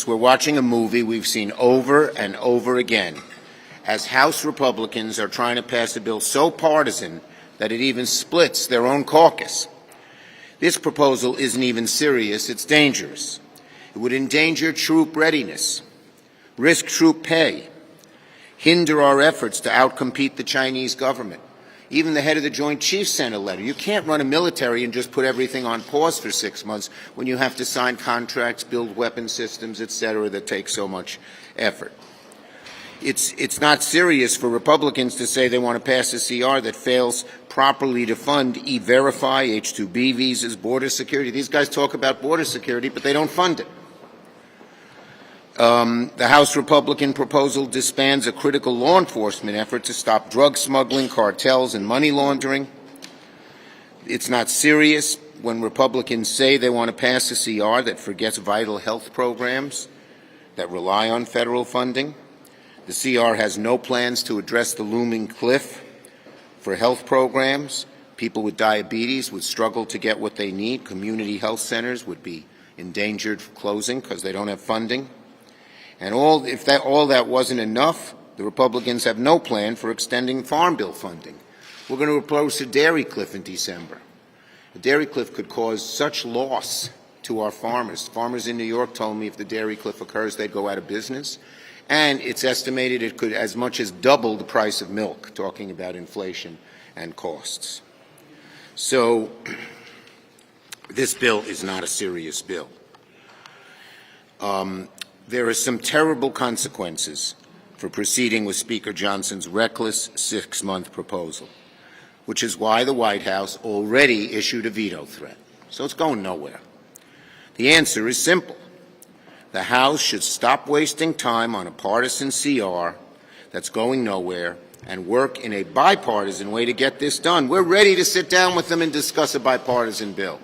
this, we're watching a movie we've seen over and over again, as House Republicans are trying to pass a bill so partisan that it even splits their own caucus. This proposal isn't even serious, it's dangerous. It would endanger troop readiness, risk troop pay, hinder our efforts to outcompete the Chinese government. Even the head of the Joint Chiefs sent a letter. You can't run a military and just put everything on pause for 6 months when you have to sign contracts, build weapon systems, etc., that take so much effort. It's not serious for Republicans to say they want to pass a CR that fails properly to fund E-Verify, H-2B visas, border security. These guys talk about border security, but they don't fund it. The House Republican proposal disbands a critical law enforcement effort to stop drug smuggling, cartels, and money laundering. It's not serious when Republicans say they want to pass a CR that forgets vital health programs that rely on federal funding. The CR has no plans to address the looming cliff for health programs. People with diabetes would struggle to get what they need. Community health centers would be endangered for closing because they don't have funding. And if all that wasn't enough, the Republicans have no plan for extending Farm Bill funding. We're going to propose a dairy cliff in December. A dairy cliff could cause such loss to our farmers. Farmers in New York told me if the dairy cliff occurs, they'd go out of business. And it's estimated it could as much as double the price of milk, talking about inflation and costs. So this bill is not a serious bill. There are some terrible consequences for proceeding with Speaker Johnson's reckless 6-month proposal, which is why the White House already issued a veto threat. So it's going nowhere. The answer is simple. The House should stop wasting time on a partisan CR that's going nowhere and work in a bipartisan way to get this done. We're ready to sit down with them and discuss a bipartisan bill.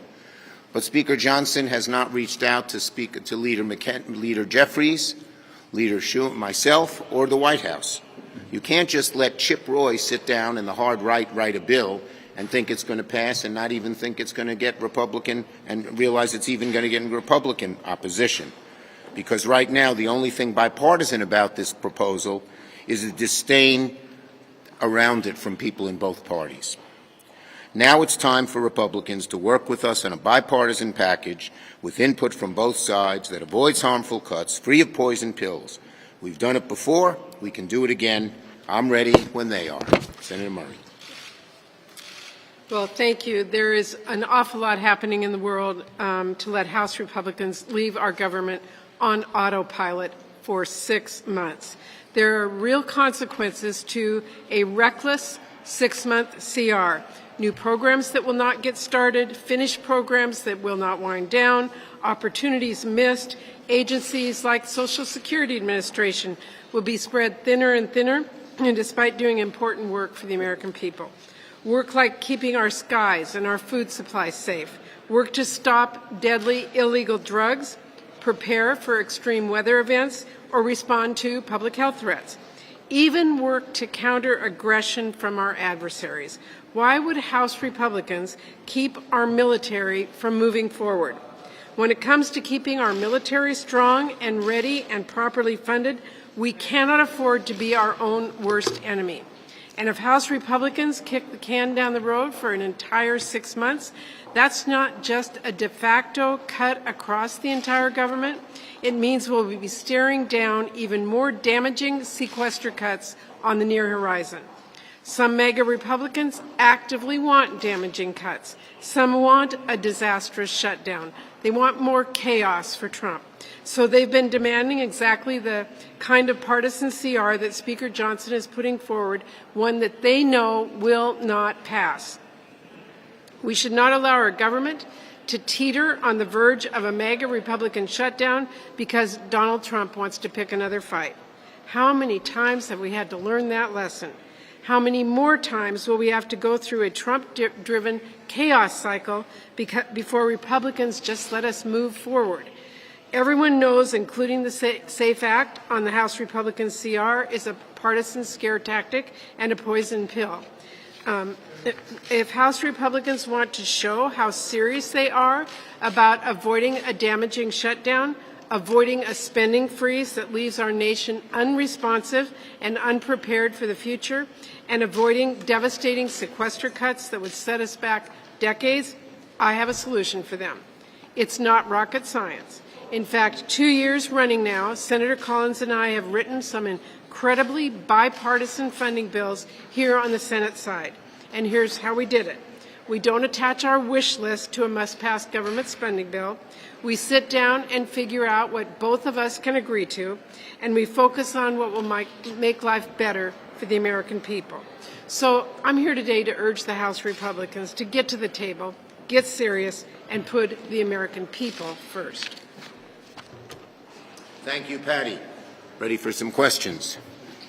But Speaker Johnson has not reached out to Leader Jeffries, Leader Schumer, myself, or the White House. You can't just let Chip Roy sit down and the hard right write a bill and think it's going to pass and not even think it's going to get Republican and realize it's even going to get Republican opposition. Because right now the only thing bipartisan about this proposal is a disdain around it from people in both parties. Now it's time for Republicans to work with us on a bipartisan package with input from both sides that avoids harmful cuts, free of poison pills. We've done it before. We can do it again. I'm ready when they are. Senator Murray. Well, thank you. There is an awful lot happening in the world to let House Republicans leave our government on autopilot for 6 months. There are real consequences to a reckless 6-month CR. New programs that will not get started, finished programs that will not wind down, opportunities missed. Agencies like Social Security Administration will be spread thinner and thinner, and despite doing important work for the American people. Work like keeping our skies and our food supply safe. Work to stop deadly illegal drugs, prepare for extreme weather events, or respond to public health threats. Even work to counter aggression from our adversaries. Why would House Republicans keep our military from moving forward? When it comes to keeping our military strong and ready and properly funded, we cannot afford to be our own worst enemy. And if House Republicans kick the can down the road for an entire 6 months, that's not just a de facto cut across the entire government. It means we'll be staring down even more damaging sequester cuts on the near horizon. Some MAGA Republicans actively want damaging cuts. Some want a disastrous shutdown. They want more chaos for Trump. So they've been demanding exactly the kind of partisan CR that Speaker Johnson is putting forward, one that they know will not pass. We should not allow our government to teeter on the verge of a MAGA Republican shutdown because Donald Trump wants to pick another fight. How many times have we had to learn that lesson? How many more times will we have to go through a Trump-driven chaos cycle before Republicans just let us move forward? Everyone knows, including the SAFE Act on the House Republican CR, is a partisan scare tactic and a poison pill. If House Republicans want to show how serious they are about avoiding a damaging shutdown, avoiding a spending freeze that leaves our nation unresponsive and unprepared for the future, and avoiding devastating sequester cuts that would set us back decades, I have a solution for them. It's not rocket science. In fact, 2 years running now, Senator Collins and I have written some incredibly bipartisan funding bills here on the Senate side. And here's how we did it. We don't attach our wish list to a must-pass government spending bill. We sit down and figure out what both of us can agree to, and we focus on what will make life better for the American people. So I'm here today to urge the House Republicans to get to the table, get serious, and put the American people first. Thank you, Patty. Ready for some questions?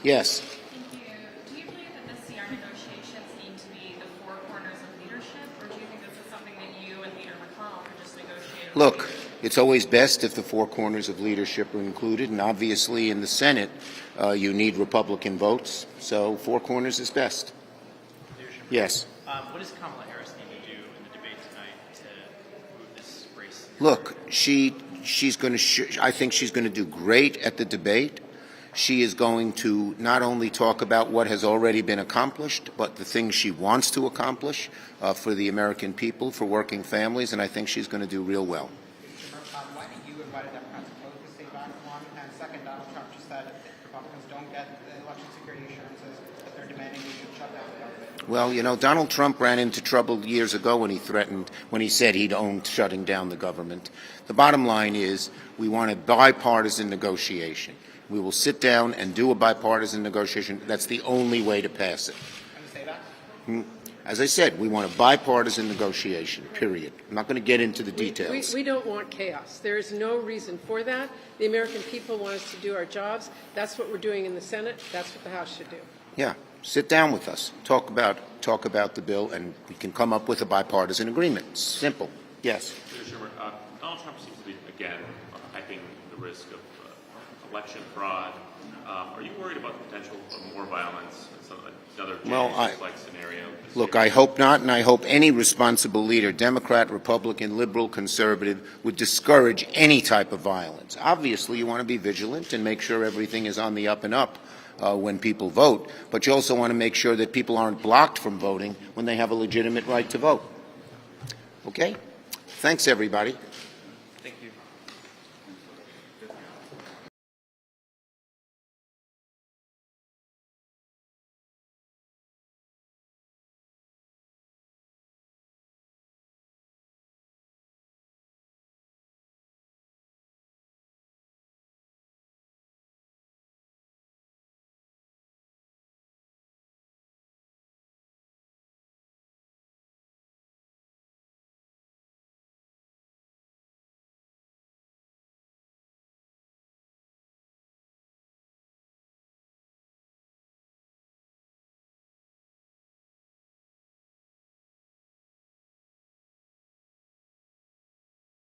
Yes. Thank you. Do you believe that the CR negotiations need to be the four corners of leadership, or do you think this is something that you and Leader McConnell could just negotiate? Look, it's always best if the four corners of leadership are included, and obviously in the Senate you need Republican votes, so four corners is best. Leadership. Yes. What does Kamala Harris need to do in the debate tonight to move this race? Look, she's going to. I think she's going to do great at the debate. She is going to not only talk about what has already been accomplished, but the things she wants to accomplish for the American people, for working families, and I think she's going to do real well. Why did you invite Democrats to vote to stay back one? And second, Donald Trump just said if Republicans don't get the election security assurances that they're demanding, we should shut down the government. Well, you know, Donald Trump ran into trouble years ago when he said he'd own shutting down the government. The bottom line is we want a bipartisan negotiation. We will sit down and do a bipartisan negotiation. That's the only way to pass it. Can you say that? As I said, we want a bipartisan negotiation, period. I'm not going to get into the details. We don't want chaos. There is no reason for that. The American people want us to do our jobs. That's what we're doing in the Senate. That's what the House should do. Yeah, sit down with us. Talk about the bill, and we can come up with a bipartisan agreement. Simple. Yes. Senator Schumer, Donald Trump seems to be, again, hyping the risk of election fraud. Are you worried about the potential of more violence and some another like scenario? Look, I hope not, and I hope any responsible leader, Democrat, Republican, liberal, conservative, would discourage any type of violence. Obviously, you want to be vigilant and make sure everything is on the up and up when people vote, but you also want to make sure that people aren't blocked from voting when they have a legitimate right to vote. Okay? Thanks, everybody.